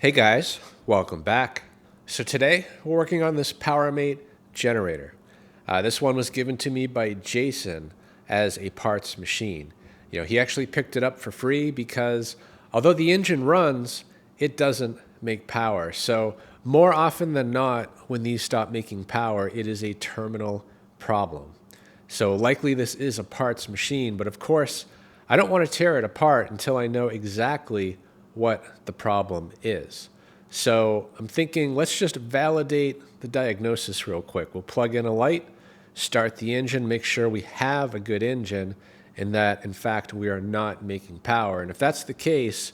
Hey guys, welcome back. So today we're working on this PowerMate generator. This one was given to me by Jason as a parts machine. He actually picked it up for free because although the engine runs, it doesn't make power. So more often than not, when these stop making power, it is a terminal problem. So likely this is a parts machine, but of course, I don't want to tear it apart until I know exactly what the problem is. So I'm thinking, let's just validate the diagnosis real quick. We'll plug in a light, start the engine, make sure we have a good engine, and that, in fact, we are not making power. And if that's the case,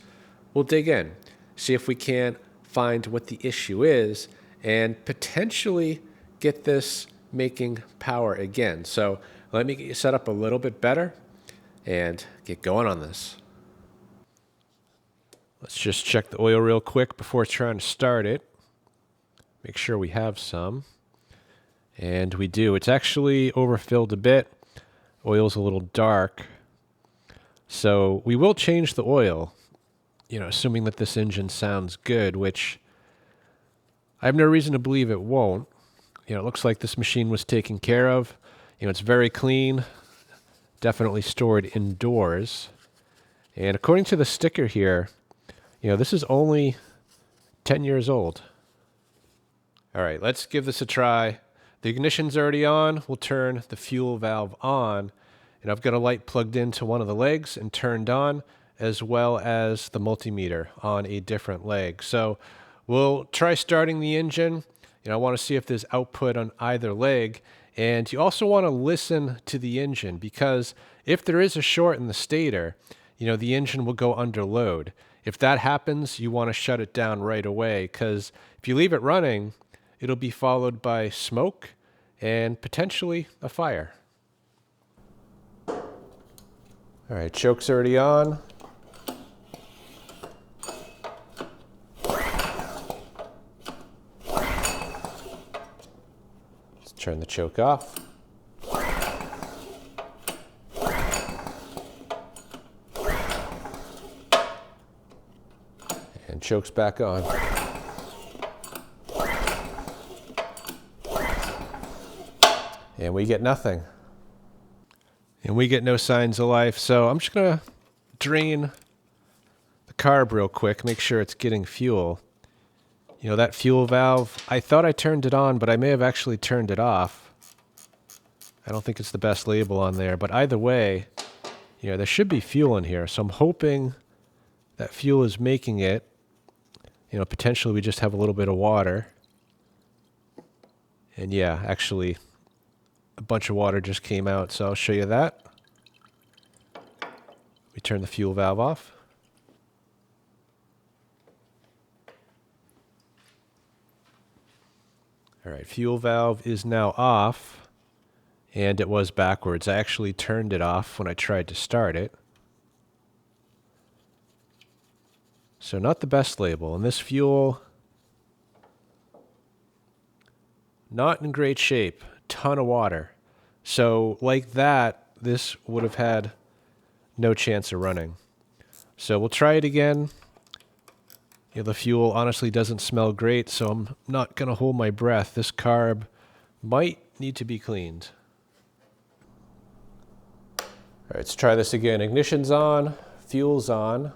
we'll dig in, see if we can't find what the issue is, and potentially get this making power again. So let me get you set up a little bit better and get going on this. Let's just check the oil real quick before trying to start it. Make sure we have some. And we do. It's actually overfilled a bit. Oil's a little dark. So we will change the oil, assuming that this engine sounds good, which I have no reason to believe it won't. It looks like this machine was taken care of. It's very clean, definitely stored indoors. And according to the sticker here, this is only 10 years old. All right, let's give this a try. The ignition's already on. We'll turn the fuel valve on. And I've got a light plugged into one of the legs and turned on, as well as the multimeter on a different leg. So we'll try starting the engine. I want to see if there's output on either leg. And you also want to listen to the engine, because if there is a short in the stator, the engine will go under load. If that happens, you want to shut it down right away, because if you leave it running, it'll be followed by smoke and potentially a fire. All right, choke's already on. Let's turn the choke off. And choke's back on. And we get nothing. And we get no signs of life. So I'm just going to drain the carb real quick, make sure it's getting fuel. That fuel valve, I thought I turned it on, but I may have actually turned it off. I don't think it's the best label on there, but either way, there should be fuel in here. So I'm hoping that fuel is making it. Potentially we just have a little bit of water. And yeah, actually, a bunch of water just came out, so I'll show you that. We turn the fuel valve off. All right, fuel valve is now off, and it was backwards. I actually turned it off when I tried to start it. So not the best label. And this fuel, not in great shape. Ton of water. So like that, this would have had no chance of running. So we'll try it again. The fuel honestly doesn't smell great, so I'm not going to hold my breath. This carb might need to be cleaned. All right, let's try this again. Ignition's on, fuel's on.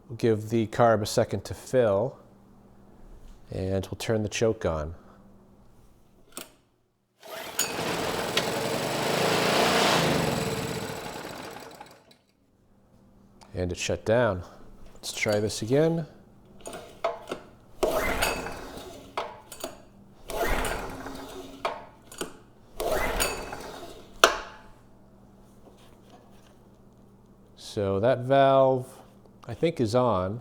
We'll give the carb a second to fill, and we'll turn the choke on. And it shut down. Let's try this again. So that valve, I think, is on,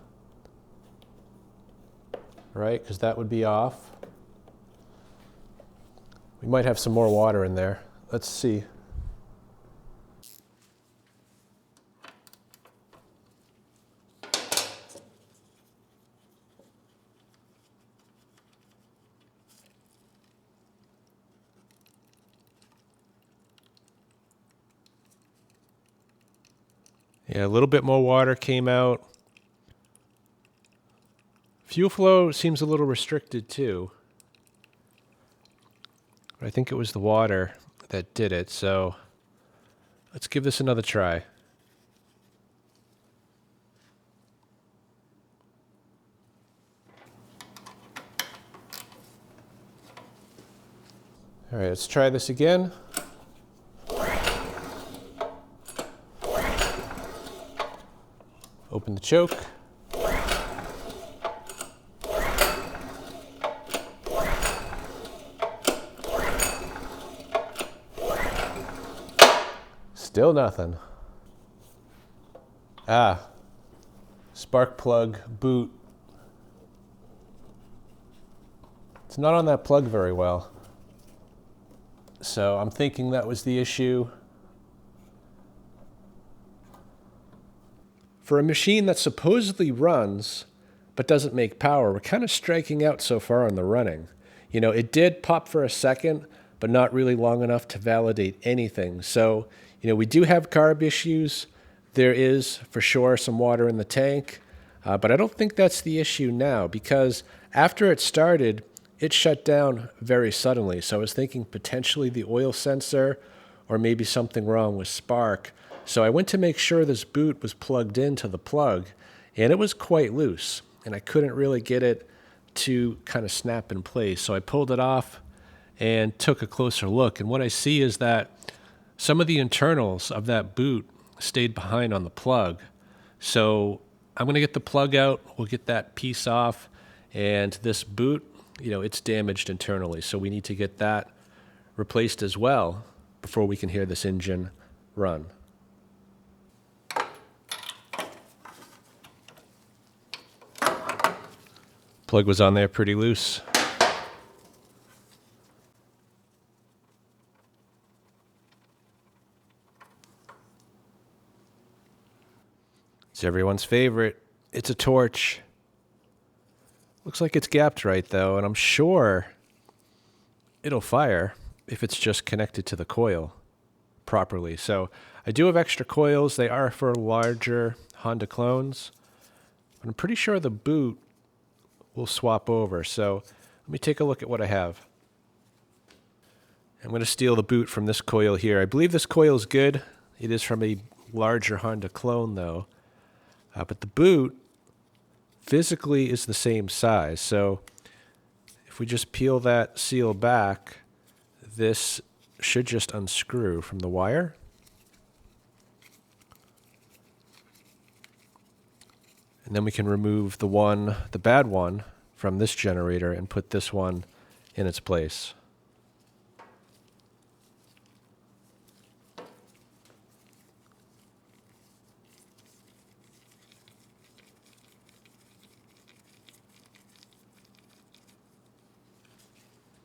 right? Because that would be off. We might have some more water in there. Let's see. Yeah, a little bit more water came out. Fuel flow seems a little restricted too. But I think it was the water that did it, so let's give this another try. All right, let's try this again. Open the choke. Still nothing. Spark plug boot. It's not on that plug very well. So I'm thinking that was the issue. For a machine that supposedly runs but doesn't make power, we're kind of striking out so far on the running. You know, it did pop for a second, but not really long enough to validate anything. So, you know, we do have carb issues. There is, for sure, some water in the tank. But I don't think that's the issue now, because after it started, it shut down very suddenly. So I was thinking potentially the oil sensor or maybe something wrong with spark. So I went to make sure this boot was plugged into the plug, and it was quite loose, and I couldn't really get it to kind of snap in place. So I pulled it off and took a closer look, and what I see is that some of the internals of that boot stayed behind on the plug. So I'm going to get the plug out, we'll get that piece off, and this boot, you know, it's damaged internally, so we need to get that replaced as well before we can hear this engine run. Plug was on there pretty loose. It's everyone's favorite. It's a torch. Looks like it's gapped right though, and I'm sure it'll fire if it's just connected to the coil properly. So I do have extra coils. They are for larger Honda clones, but I'm pretty sure the boot will swap over. So let me take a look at what I have. I'm going to steal the boot from this coil here. I believe this coil is good. It is from a larger Honda clone though. But the boot physically is the same size. So if we just peel that seal back, this should just unscrew from the wire. And then we can remove the bad one from this generator and put this one in its place.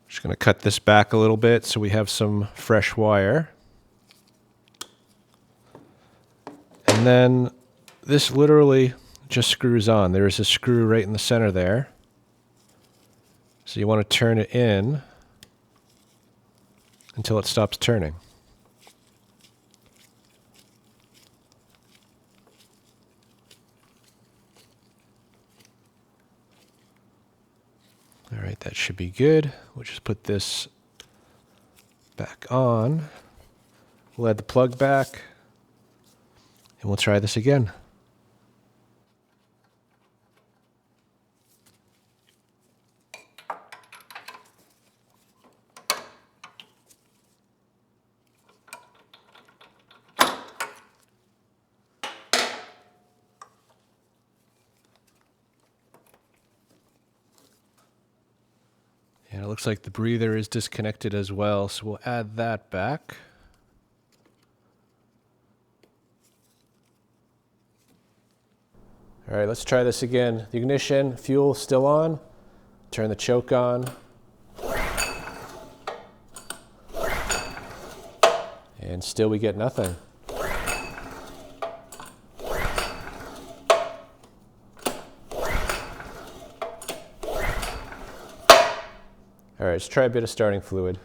Just going to cut this back a little bit so we have some fresh wire. And then this literally just screws on. There is a screw right in the center there. So you want to turn it in until it stops turning. All right, that should be good. We'll just put this back on. We'll add the plug back, and we'll try this again. And it looks like the breather is disconnected as well, so we'll add that back. All right, let's try this again. The ignition, fuel still on. Turn the choke on. And still we get nothing. All right, let's try a bit of starting fluid.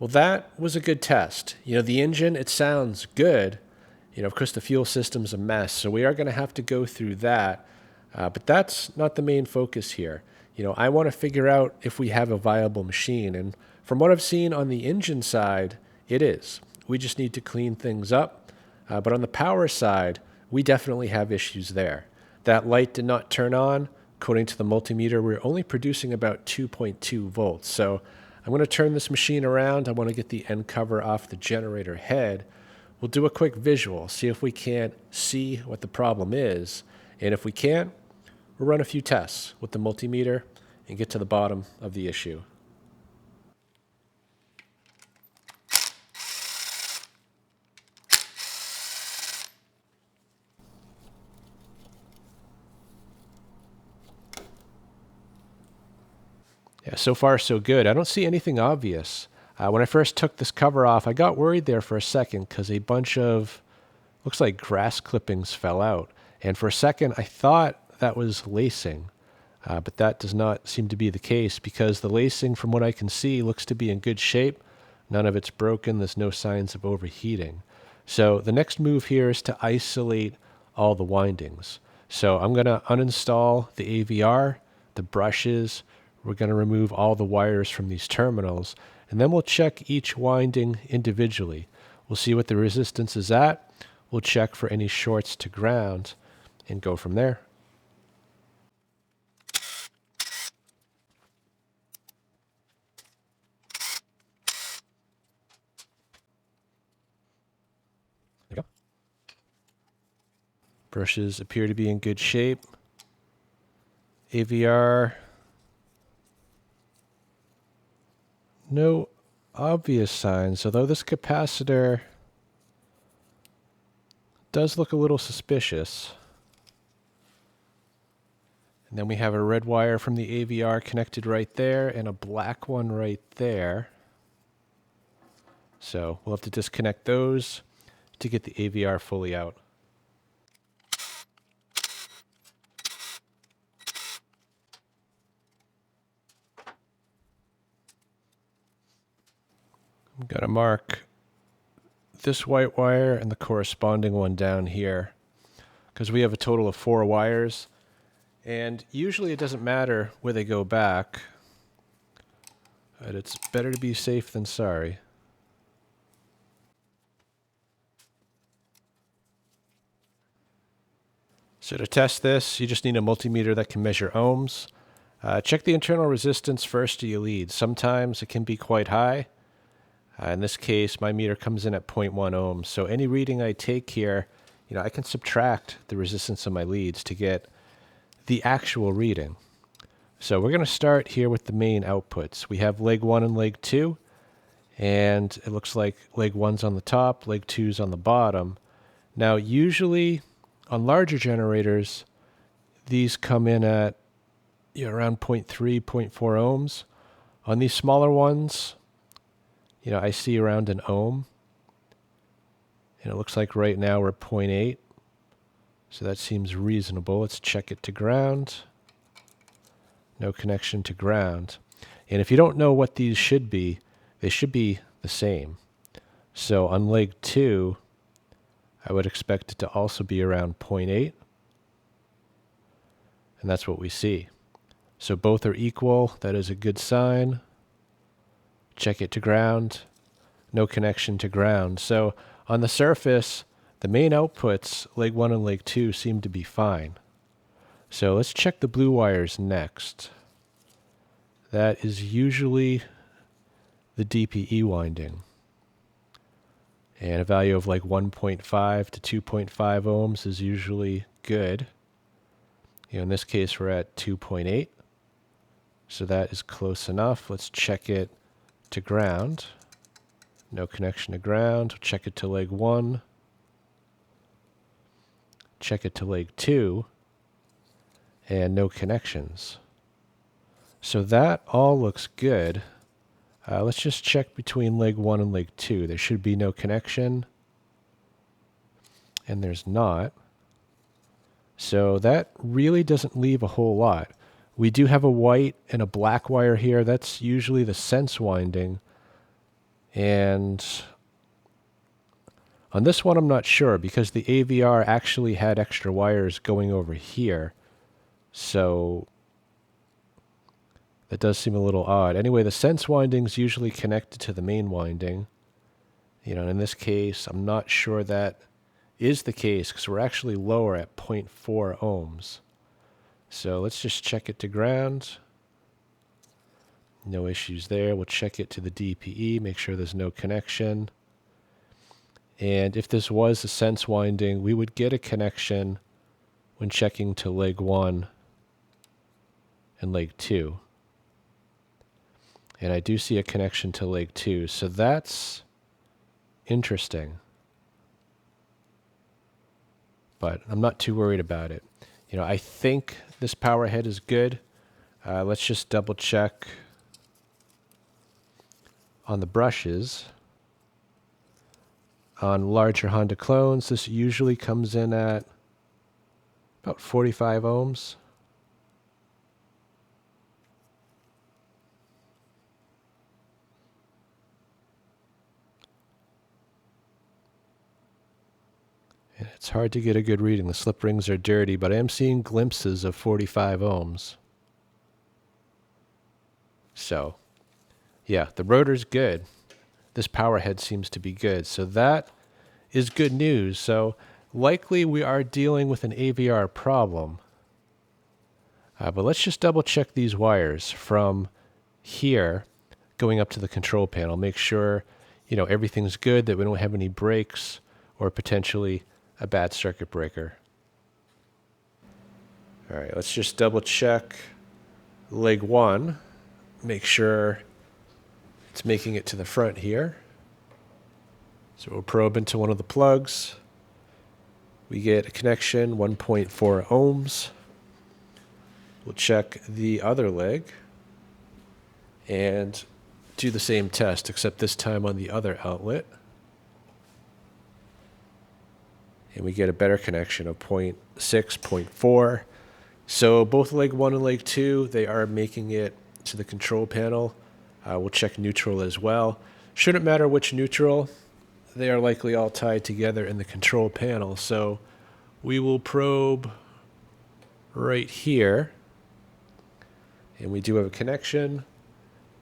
Well, that was a good test. The engine, it sounds good. Of course, the fuel system's a mess, so we are going to have to go through that. But that's not the main focus here. I want to figure out if we have a viable machine. And from what I've seen on the engine side, it is. We just need to clean things up. But on the power side, we definitely have issues there. That light did not turn on. According to the multimeter, we're only producing about 2.2 volts. So I'm going to turn this machine around. I want to get the end cover off the generator head. We'll do a quick visual, see if we can't see what the problem is. And if we can't, we'll run a few tests with the multimeter and get to the bottom of the issue. Yeah, so far so good. I don't see anything obvious. When I first took this cover off, I got worried there for a second because a bunch of, looks like grass clippings fell out. And for a second, I thought that was lacing. But that does not seem to be the case because the lacing, from what I can see, looks to be in good shape. None of it's broken. There's no signs of overheating. So the next move here is to isolate all the windings. So I'm going to uninstall the AVR, the brushes. We're going to remove all the wires from these terminals, and then we'll check each winding individually. We'll see what the resistance is at. We'll check for any shorts to ground and go from there. There we go. Brushes appear to be in good shape. AVR. No obvious signs, although this capacitor does look a little suspicious. And then we have a red wire from the AVR connected right there and a black one right there. So we'll have to disconnect those to get the AVR fully out. I'm going to mark this white wire and the corresponding one down here because we have a total of 4 wires. And usually it doesn't matter where they go back, but it's better to be safe than sorry. So to test this, you just need a multimeter that can measure ohms. Check the internal resistance first to your lead. Sometimes it can be quite high. In this case, my meter comes in at 0.1 ohms. So any reading I take here, I can subtract the resistance of my leads to get the actual reading. So we're going to start here with the main outputs. We have leg 1 and leg 2, and it looks like leg 1's on the top, leg 2's on the bottom. Now, usually on larger generators, these come in at around 0.3, 0.4 ohms. On these smaller ones, I see around an ohm. And it looks like right now we're 0.8. So that seems reasonable. Let's check it to ground. No connection to ground. And if you don't know what these should be, they should be the same. So on leg 2, I would expect it to also be around 0.8. And that's what we see. So both are equal. That is a good sign. Check it to ground. No connection to ground. So on the surface, the main outputs, leg 1 and leg 2, seem to be fine. So let's check the blue wires next. That is usually the DPE winding. And a value of like 1.5 to 2.5 ohms is usually good. In this case, we're at 2.8. So that is close enough. Let's check it to ground. No connection to ground. Check it to leg 1. Check it to leg 2. And no connections. So that all looks good. Let's just check between leg 1 and leg 2. There should be no connection. And there's not. So that really doesn't leave a whole lot. We do have a white and a black wire here. That's usually the sense winding. And on this one, I'm not sure because the AVR actually had extra wires going over here. So that does seem a little odd. Anyway, the sense winding's usually connected to the main winding. You know, in this case, I'm not sure that is the case because we're actually lower at 0.4 ohms. So let's just check it to ground. No issues there. We'll check it to the DPE, make sure there's no connection. And if this was a sense winding, we would get a connection when checking to leg 1 and leg 2. And I do see a connection to leg 2, so that's interesting. But I'm not too worried about it. You know, I think this power head is good. Let's just double check on the brushes. On larger Honda clones, this usually comes in at about 45 ohms. And it's hard to get a good reading. The slip rings are dirty, but I am seeing glimpses of 45 ohms. So, yeah, the rotor's good. This power head seems to be good. So that is good news. So likely we are dealing with an AVR problem. But let's just double check these wires from here going up to the control panel. Make sure, you know, everything's good, that we don't have any breaks or potentially a bad circuit breaker. All right, let's just double check leg 1. Make sure it's making it to the front here. So we'll probe into one of the plugs. We get a connection, 1.4 ohms. We'll check the other leg and do the same test, except this time on the other outlet. And we get a better connection of 0.6, 0.4. So both leg 1 and leg 2, they are making it to the control panel. We'll check neutral as well. Shouldn't matter which neutral. They are likely all tied together in the control panel. So we will probe right here. And we do have a connection.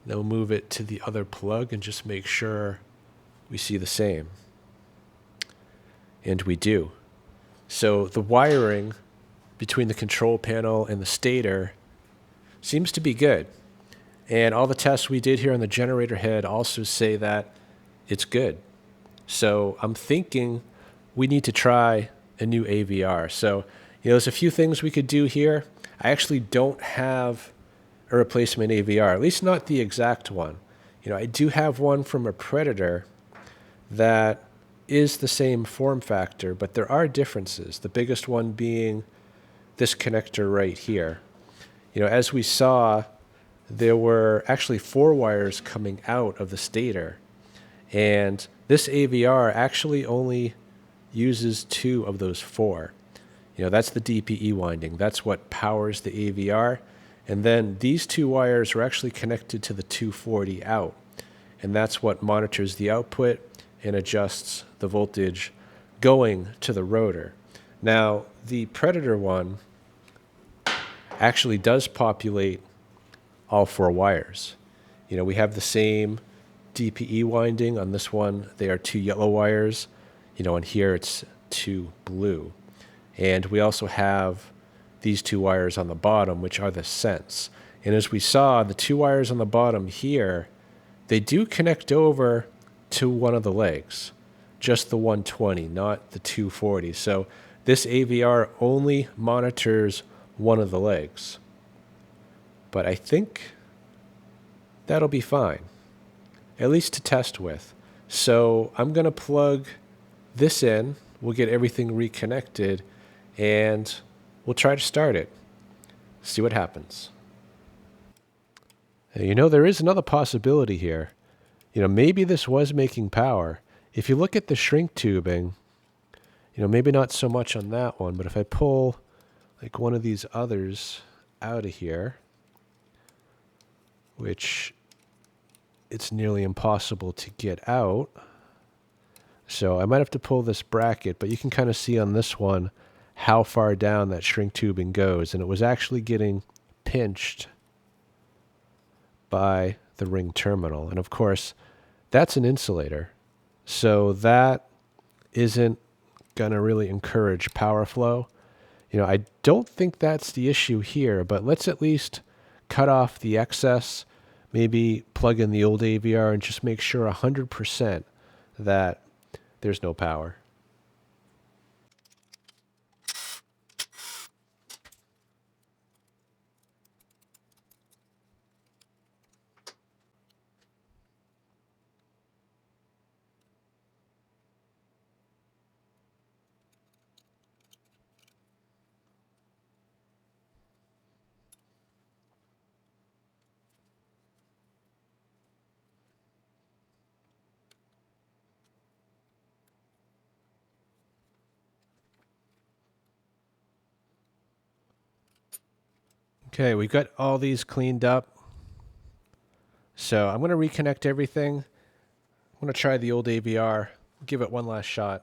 Then we'll move it to the other plug and just make sure we see the same. And we do. So the wiring between the control panel and the stator seems to be good. And all the tests we did here on the generator head also say that it's good. So I'm thinking we need to try a new AVR. So, you know, there's a few things we could do here. I actually don't have a replacement AVR, at least not the exact one. You know, I do have one from a Predator that is the same form factor, but there are differences. The biggest one being this connector right here. You know, as we saw, there were actually 4 wires coming out of the stator, and this AVR actually only uses 2 of those 4. You know, that's the DPE winding. That's what powers the AVR. And then these 2 wires are actually connected to the 240 out, and that's what monitors the output and adjusts the voltage going to the rotor. Now, the Predator one actually does populate all 4 wires. You know, we have the same DPE winding. On this one, they are 2 yellow wires. You know, and here it's 2 blue. And we also have these 2 wires on the bottom, which are the sense. And as we saw, the 2 wires on the bottom here, they do connect over to one of the legs, just the 120, not the 240. So this AVR only monitors one of the legs. But I think that'll be fine, at least to test with. So I'm going to plug this in. We'll get everything reconnected, and we'll try to start it. See what happens. You know, there is another possibility here. You know, maybe this was making power. If you look at the shrink tubing, you know, maybe not so much on that one, but if I pull like one of these others out of here, which it's nearly impossible to get out. So I might have to pull this bracket, but you can kind of see on this one how far down that shrink tubing goes. And it was actually getting pinched by the ring terminal. And of course, that's an insulator. So that isn't going to really encourage power flow. You know, I don't think that's the issue here, but let's at least cut off the excess, maybe plug in the old AVR and just make sure 100% that there's no power. Okay, we've got all these cleaned up. So I'm going to reconnect everything. I'm going to try the old AVR, give it one last shot.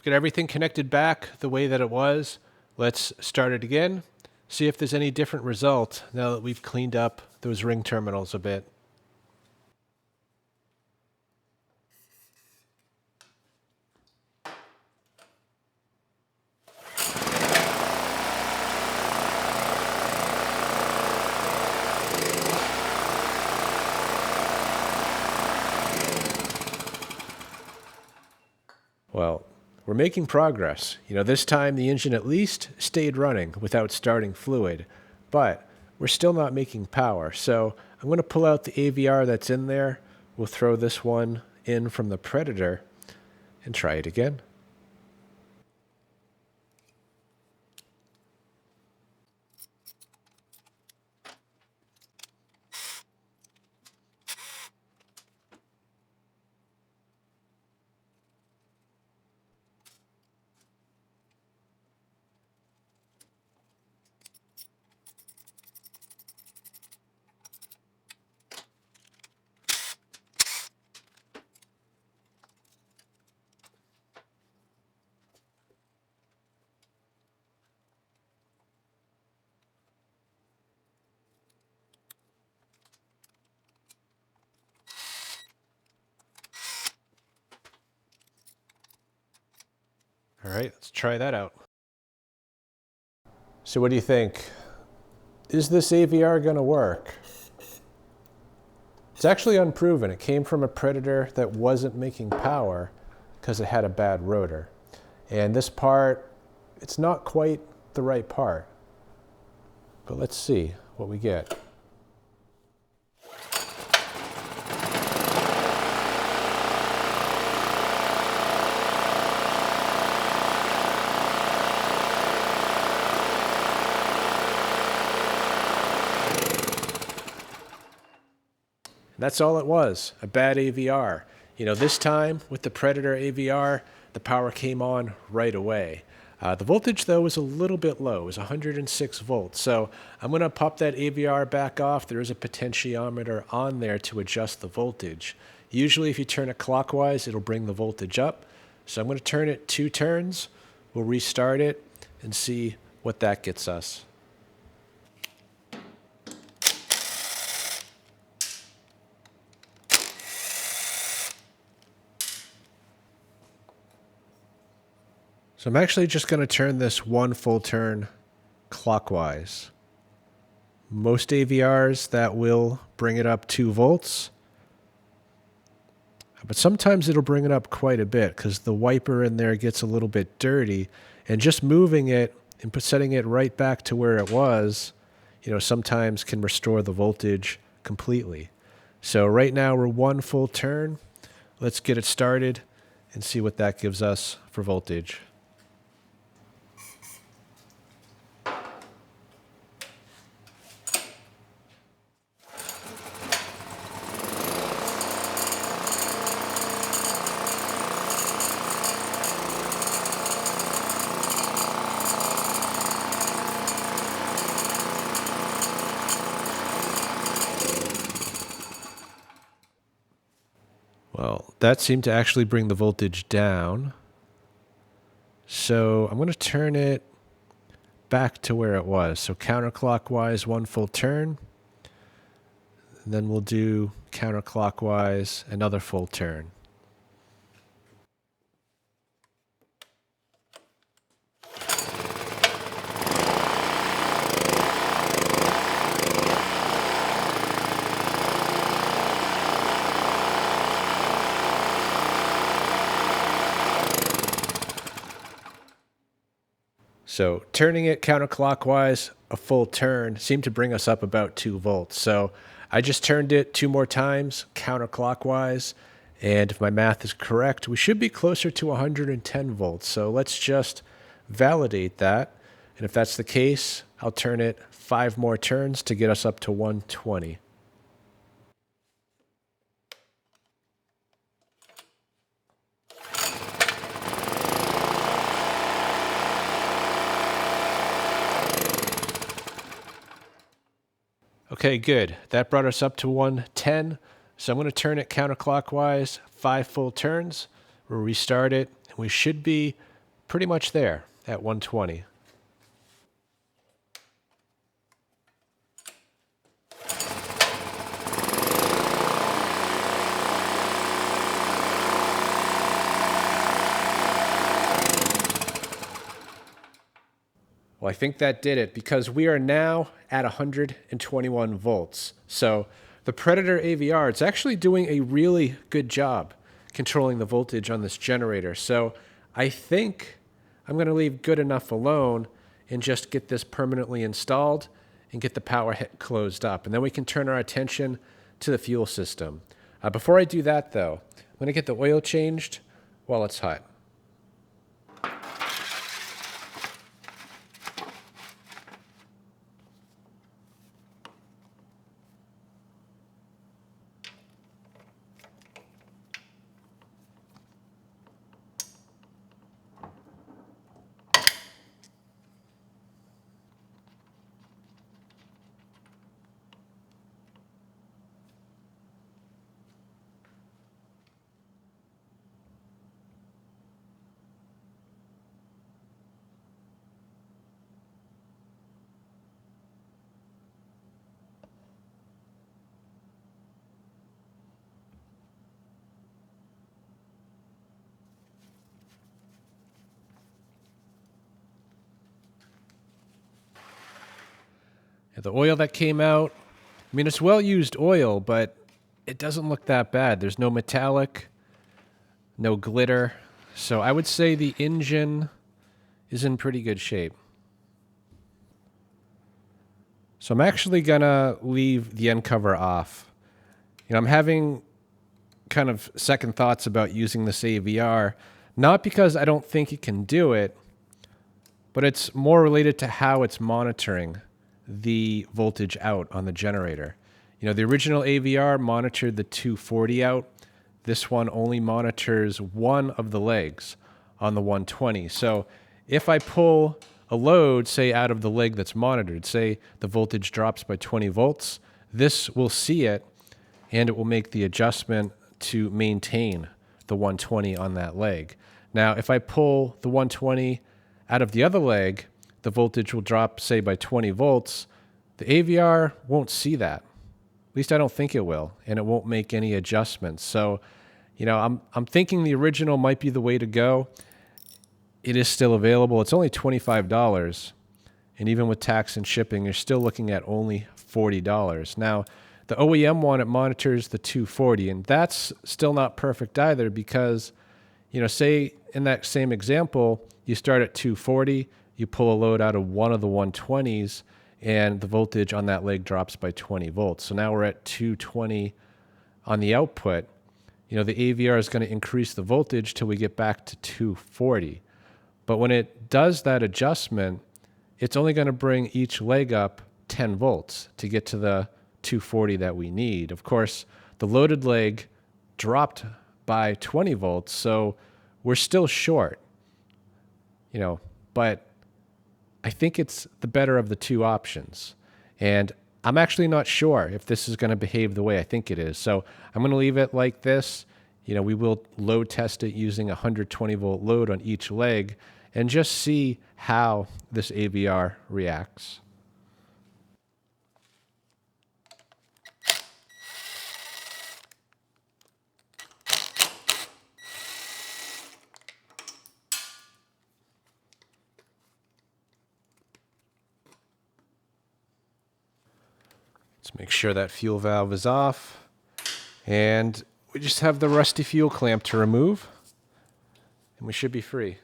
Get everything connected back the way that it was. Let's start it again. See if there's any different result now that we've cleaned up those ring terminals a bit. Well, we're making progress. You know, this time the engine at least stayed running without starting fluid, but we're still not making power. So I'm going to pull out the AVR that's in there. We'll throw this one in from the Predator and try it again. All right, let's try that out. So what do you think? Is this AVR going to work? It's actually unproven. It came from a Predator that wasn't making power because it had a bad rotor. And this part, it's not quite the right part. But let's see what we get. That's all it was, a bad AVR. You know, this time with the Predator AVR, the power came on right away. The voltage, though, was a little bit low. It was 106 volts. So I'm going to pop that AVR back off. There is a potentiometer on there to adjust the voltage. Usually, if you turn it clockwise, it'll bring the voltage up. So I'm going to turn it 2 turns. We'll restart it and see what that gets us. So I'm actually just going to turn this one full turn clockwise. Most AVRs, that will bring it up 2 volts. But sometimes it'll bring it up quite a bit because the wiper in there gets a little bit dirty. And just moving it and setting it right back to where it was, sometimes can restore the voltage completely. So right now we're 1 full turn. Let's get it started and see what that gives us for voltage. Well, that seemed to actually bring the voltage down. So I'm going to turn it back to where it was. So counterclockwise, 1 full turn. And then we'll do counterclockwise, another full turn. So turning it counterclockwise, a full turn, seemed to bring us up about 2 volts. So I just turned it 2 more times counterclockwise, and if my math is correct, we should be closer to 110 volts. So let's just validate that. And if that's the case, I'll turn it 5 more turns to get us up to 120. Okay, good. That brought us up to 110. So I'm going to turn it counterclockwise, 5 full turns. We'll restart it, and we should be pretty much there at 120. Well, I think that did it because we are now at 121 volts. So the Predator AVR, it's actually doing a really good job controlling the voltage on this generator. So I think I'm going to leave good enough alone and just get this permanently installed and get the power closed up. And then we can turn our attention to the fuel system. Before I do that, though, I'm going to get the oil changed while it's hot. The oil that came out, I mean, it's well-used oil, but it doesn't look that bad. There's no metallic, no glitter. So I would say the engine is in pretty good shape. So I'm actually going to leave the end cover off. I'm having kind of second thoughts about using this AVR, not because I don't think it can do it, but it's more related to how it's monitoring the voltage out on the generator. The original AVR monitored the 240 out. This one only monitors one of the legs on the 120. So if I pull a load, say, out of the leg that's monitored, say the voltage drops by 20 volts, this will see it, and it will make the adjustment to maintain the 120 on that leg. Now, if I pull the 120 out of the other leg, the voltage will drop, say, by 20 volts, the AVR won't see that. At least I don't think it will, and it won't make any adjustments. So, you know, I'm thinking the original might be the way to go. It is still available. It's only $25, and even with tax and shipping, you're still looking at only $40. Now, the OEM one, it monitors the 240, and that's still not perfect either because, you know, say in that same example, you start at 240, you pull a load out of one of the 120s, and the voltage on that leg drops by 20 volts. So now we're at 220 on the output. You know, the AVR is going to increase the voltage till we get back to 240. But when it does that adjustment, it's only going to bring each leg up 10 volts to get to the 240 that we need. Of course, the loaded leg dropped by 20 volts, so we're still short. You know, but I think it's the better of the two options. And I'm actually not sure if this is going to behave the way I think it is. So I'm going to leave it like this. You know, we will load test it using a 120 volt load on each leg and just see how this AVR reacts. Let's make sure that fuel valve is off. And we just have the rusty fuel clamp to remove. And we should be free.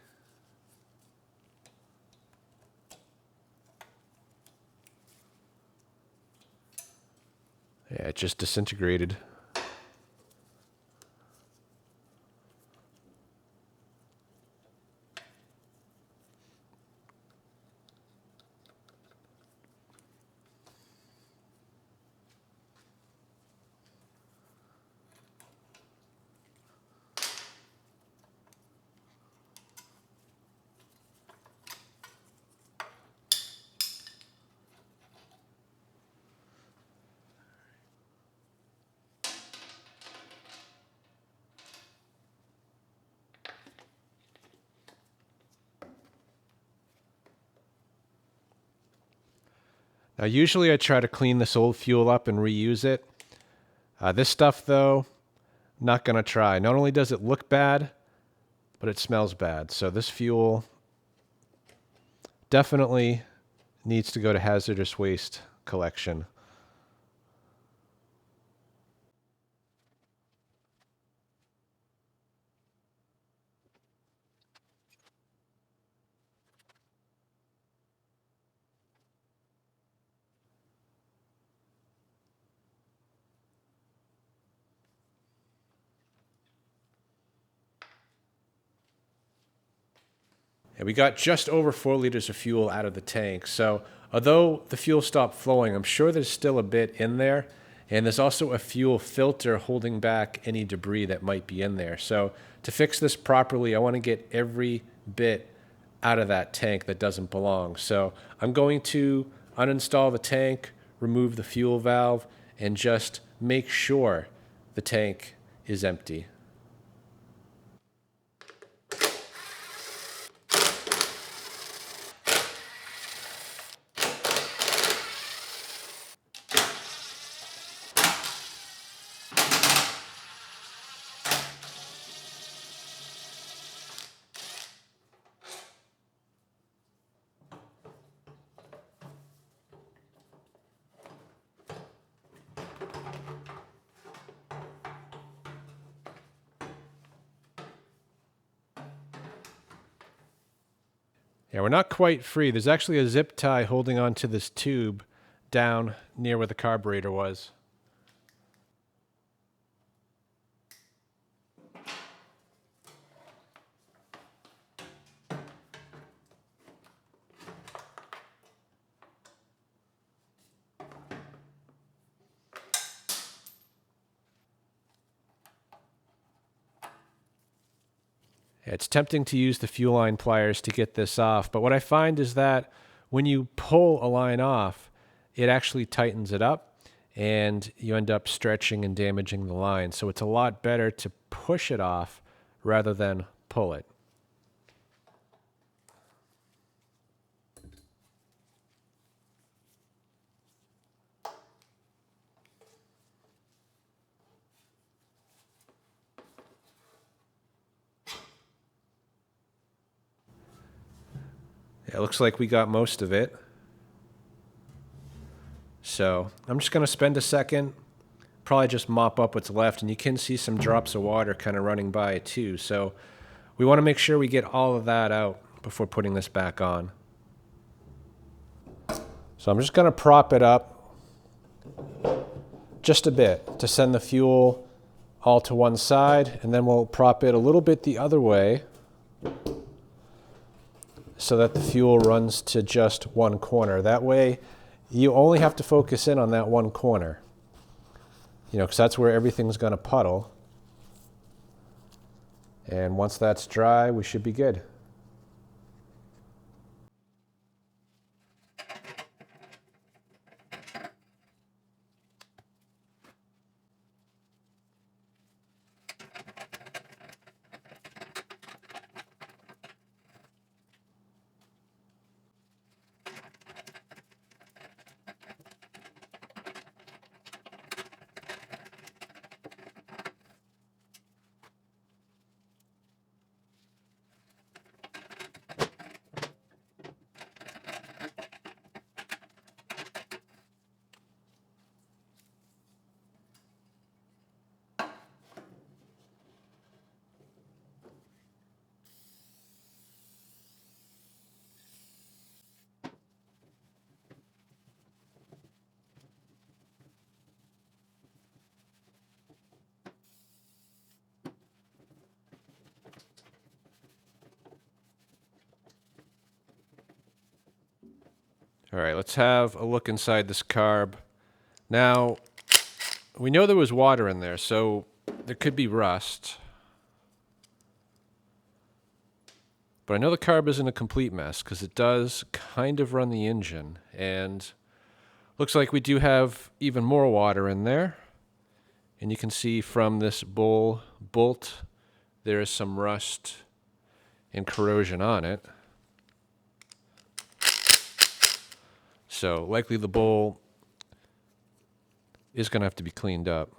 Yeah, it just disintegrated. Now, usually I try to clean this old fuel up and reuse it. This stuff, though, not going to try. Not only does it look bad, but it smells bad. So this fuel definitely needs to go to hazardous waste collection. And we got just over 4 liters of fuel out of the tank. So although the fuel stopped flowing, I'm sure there's still a bit in there. And there's also a fuel filter holding back any debris that might be in there. So to fix this properly, I want to get every bit out of that tank that doesn't belong. So I'm going to uninstall the tank, remove the fuel valve, and just make sure the tank is empty. Yeah, we're not quite free. There's actually a zip tie holding onto this tube down near where the carburetor was. It's tempting to use the fuel line pliers to get this off, but what I find is that when you pull a line off, it actually tightens it up, and you end up stretching and damaging the line. So it's a lot better to push it off rather than pull it. Yeah, it looks like we got most of it. So I'm just going to spend a second, probably just mop up what's left, and you can see some drops of water kind of running by it too. So we want to make sure we get all of that out before putting this back on. So I'm just going to prop it up just a bit to send the fuel all to one side, and then we'll prop it a little bit the other way so that the fuel runs to just one corner. That way you only have to focus in on that one corner, because that's where everything's going to puddle. And once that's dry, we should be good. All right, let's have a look inside this carb. Now, we know there was water in there, so there could be rust. But I know the carb isn't a complete mess because it does kind of run the engine. And looks like we do have even more water in there. And you can see from this bolt, there is some rust and corrosion on it. So likely the bowl is going to have to be cleaned up.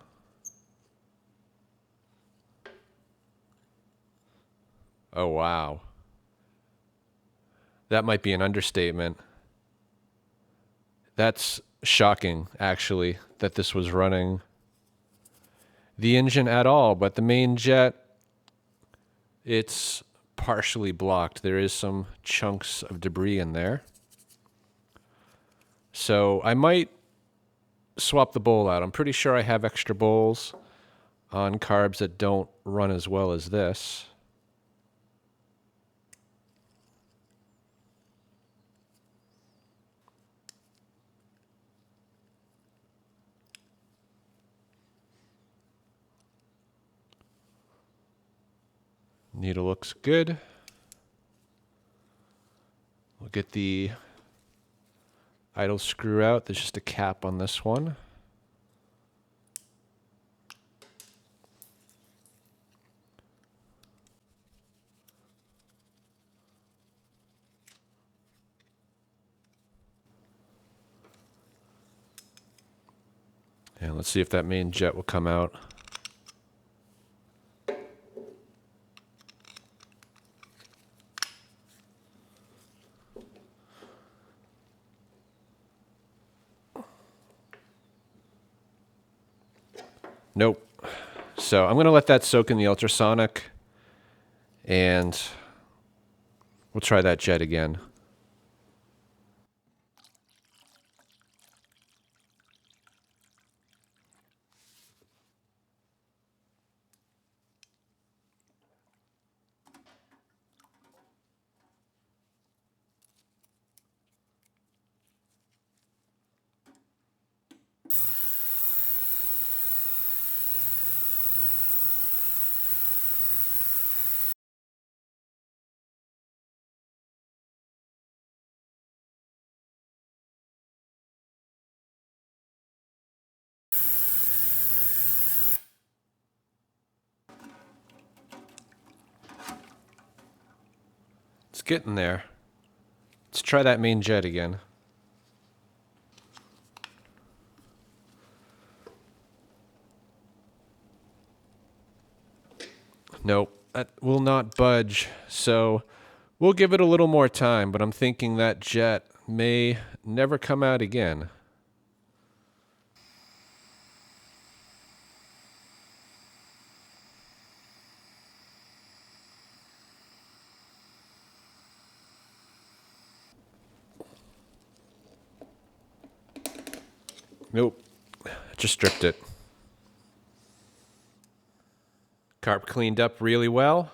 Oh, wow. That might be an understatement. That's shocking, actually, that this was running the engine at all. But the main jet, it's partially blocked. There is some chunks of debris in there. So I might swap the bowl out. I'm pretty sure I have extra bowls on carbs that don't run as well as this. Needle looks good. We'll get the idle screw out. There's just a cap on this one. And let's see if that main jet will come out. Nope. So I'm going to let that soak in the ultrasonic, and we'll try that jet again. It's getting there. Let's try that main jet again. Nope, that will not budge. So We'll give it a little more time, but I'm thinking that jet may never come out again. Nope, just stripped it. Carb cleaned up really well,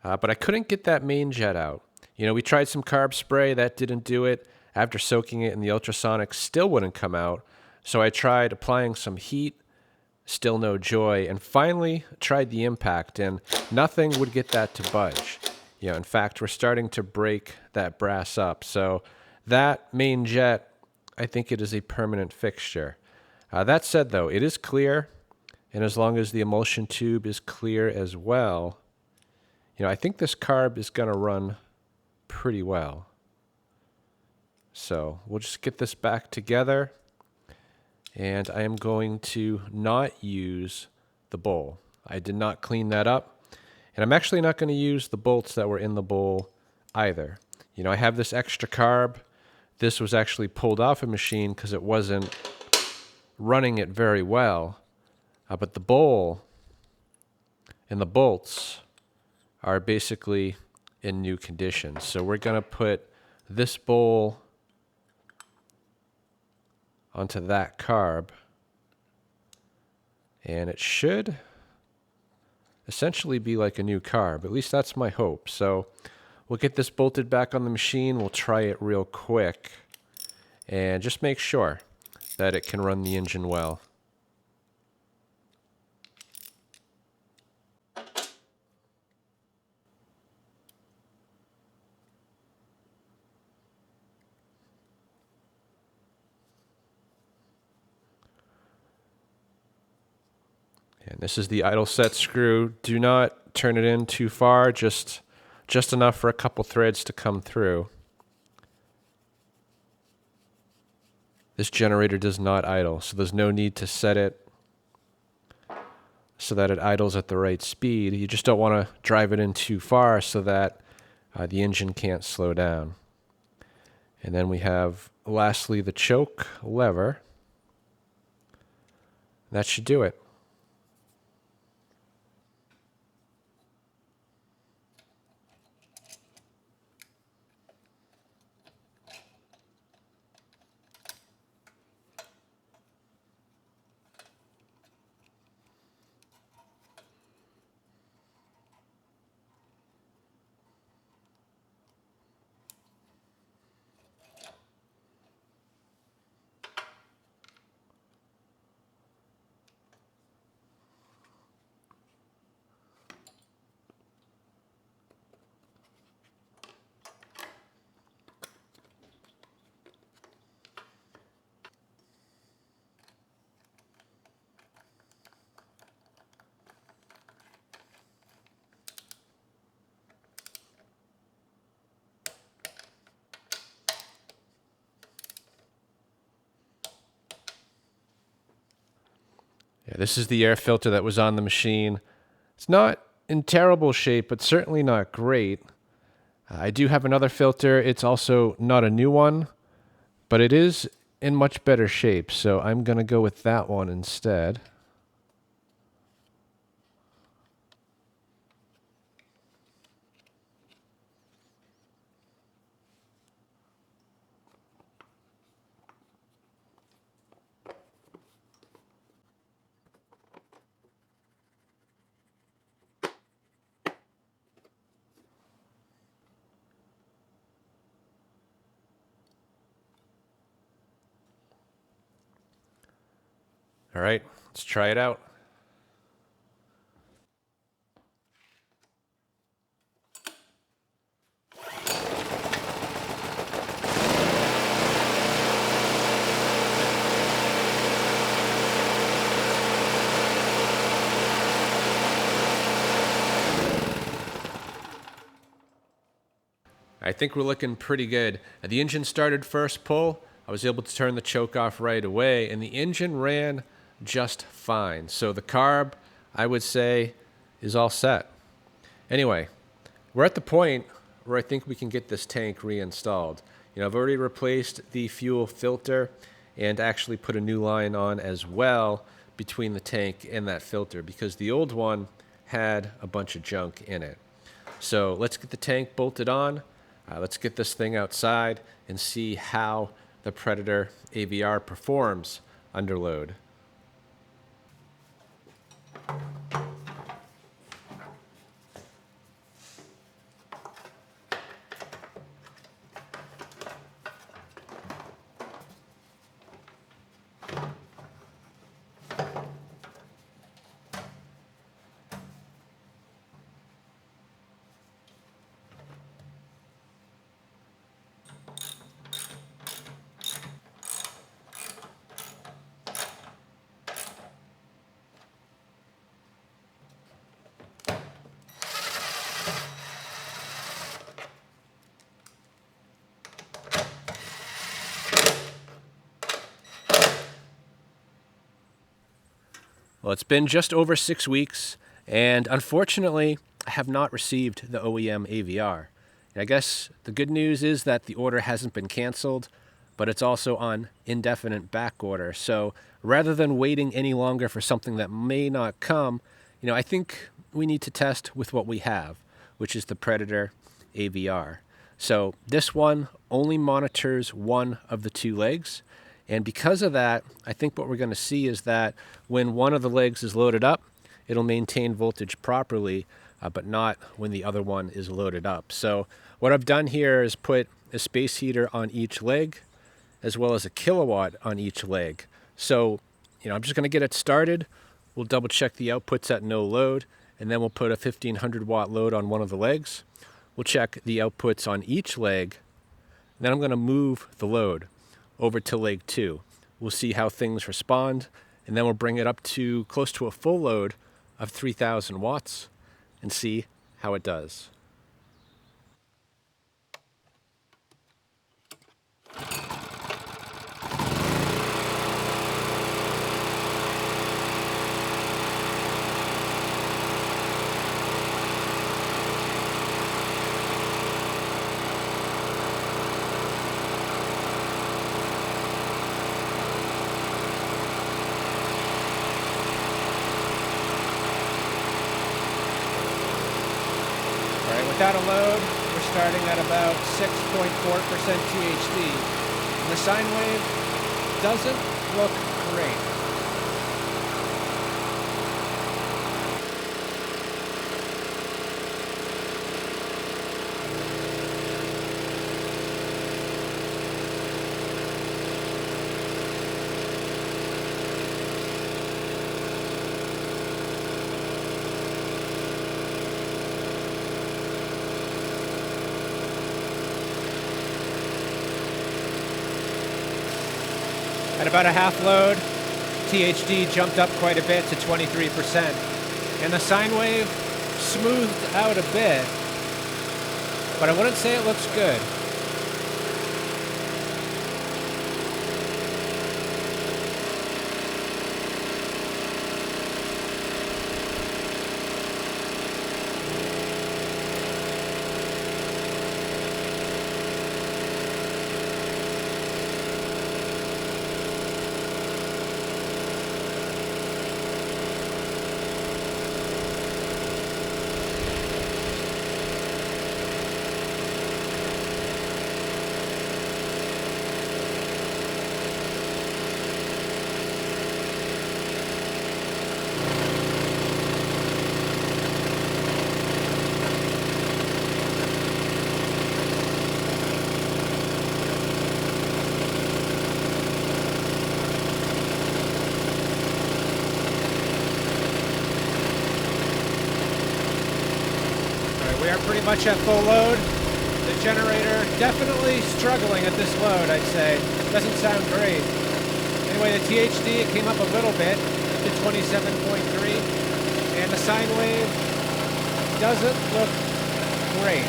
but I couldn't get that main jet out. You know, we tried some carb spray, that didn't do it. After soaking it in the ultrasonic, still wouldn't come out. So I tried applying some heat, still no joy, and finally tried the impact, and nothing would get that to budge. You know, in fact, we're starting to break that brass up. So that main jet, I think it is a permanent fixture. That said, though, it is clear, and as long as the emulsion tube is clear as well, you know, I think this carb is going to run pretty well. So we'll just get this back together, and I am going to not use the bowl. I did not clean that up, and I'm actually not going to use the bolts that were in the bowl either. You know, I have this extra carb. This was actually pulled off a machine because it wasn't running it very well, but the bowl and the bolts are basically in new condition. So we're going to put this bowl onto that carb, and it should essentially be like a new carb. At least that's my hope. So we'll get this bolted back on the machine. We'll try it real quick and just make sure that it can run the engine well. And this is the idle set screw. Do not turn it in too far, just enough for a couple threads to come through. This generator does not idle, so there's no need to set it so that it idles at the right speed. You just don't want to drive it in too far so that the engine can't slow down. And then we have, lastly, the choke lever. That should do it. Yeah, this is the air filter that was on the machine. It's not in terrible shape, but certainly not great. I do have another filter. It's also not a new one, but it is in much better shape, so I'm going to go with that one instead. All right, let's try it out. I think we're looking pretty good. The engine started first pull. I was able to turn the choke off right away, and the engine ran just fine. So the carb, I would say, is all set. Anyway, we're at the point where I think we can get this tank reinstalled. I've already replaced the fuel filter and actually put a new line on as well between the tank and that filter because the old one had a bunch of junk in it. So let's get the tank bolted on. Let's get this thing outside and see how the Predator AVR performs under load. Well, it's been just over 6 weeks, and unfortunately, I have not received the OEM AVR. And I guess the good news is that the order hasn't been canceled, but it's also on indefinite back order. So rather than waiting any longer for something that may not come, I think we need to test with what we have, which is the Predator AVR. So this one only monitors one of the two legs. And because of that, I think what we're going to see is that when one of the legs is loaded up, it'll maintain voltage properly, but not when the other one is loaded up. So what I've done here is put a space heater on each leg, as well as a kilowatt on each leg. So, I'm just going to get it started. We'll double check the outputs at no load, and then we'll put a 1500 watt load on one of the legs. We'll check the outputs on each leg. Then I'm going to move the load over to leg 2. We'll see how things respond, and then we'll bring it up to close to a full load of 3000 watts and see how it does. Without a load, we're starting at about 6.4% THD. And the sine wave doesn't look great. At about a half load, THD jumped up quite a bit to 23%. And the sine wave smoothed out a bit, but I wouldn't say it looks good. We are pretty much at full load. The generator definitely struggling at this load, I'd say. Doesn't sound great. Anyway, the THD, it came up a little bit to 27.3, and the sine wave doesn't look great.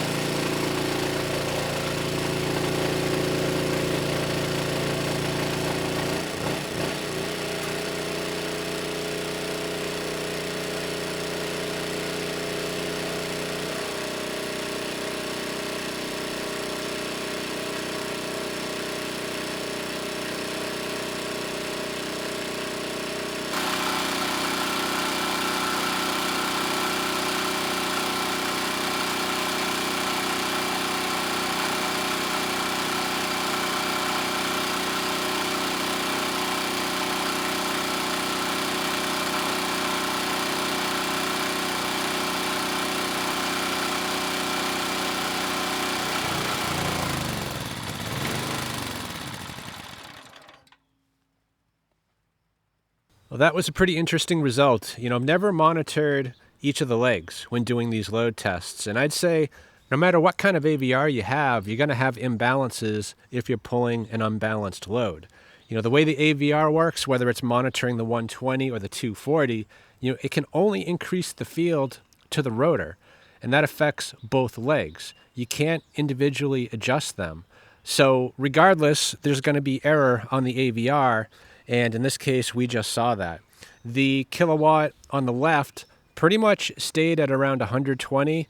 Well, that was a pretty interesting result. I've never monitored each of the legs when doing these load tests. And I'd say no matter what kind of AVR you have, you're going to have imbalances if you're pulling an unbalanced load. The way the AVR works, whether it's monitoring the 120 or the 240, it can only increase the field to the rotor, and that affects both legs. You can't individually adjust them. So regardless, there's going to be error on the AVR, and in this case, we just saw that. The kilowatt on the left pretty much stayed at around 120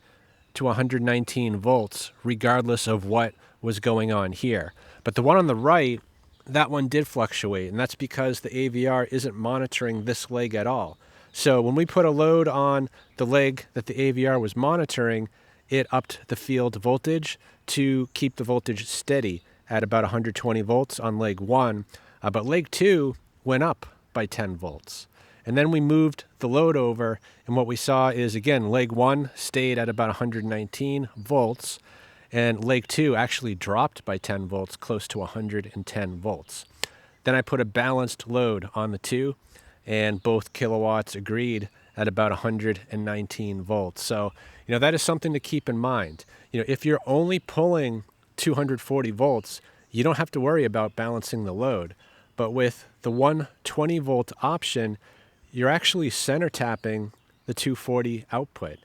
to 119 volts, regardless of what was going on here. But the one on the right, that one did fluctuate, and that's because the AVR isn't monitoring this leg at all. So when we put a load on the leg that the AVR was monitoring, it upped the field voltage to keep the voltage steady at about 120 volts on leg 1, but leg 2 went up by 10 volts. And then we moved the load over, and what we saw is, again, leg 1 stayed at about 119 volts, and leg 2 actually dropped by 10 volts, close to 110 volts. Then I put a balanced load on the 2, and both kilowatts agreed at about 119 volts. So, that is something to keep in mind. If you're only pulling 240 volts, you don't have to worry about balancing the load. But with the 120 volt option, you're actually center tapping the 240 output.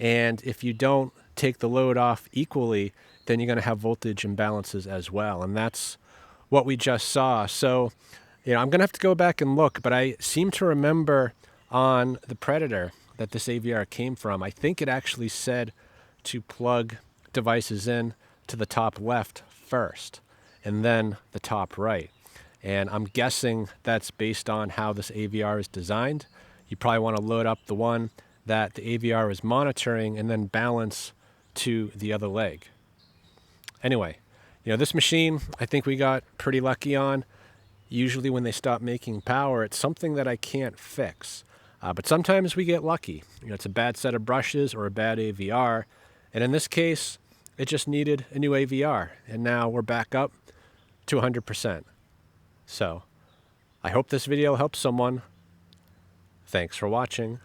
And if you don't take the load off equally, then you're going to have voltage imbalances as well. And that's what we just saw. So, I'm going to have to go back and look, but I seem to remember on the Predator that this AVR came from, I think it actually said to plug devices in to the top left first and then the top right. And I'm guessing that's based on how this AVR is designed. You probably want to load up the one that the AVR is monitoring and then balance to the other leg. Anyway, this machine, I think we got pretty lucky on. Usually when they stop making power, it's something that I can't fix. But sometimes we get lucky. It's a bad set of brushes or a bad AVR. And in this case, it just needed a new AVR. And now we're back up to 100%. So I hope this video helps someone. Thanks for watching.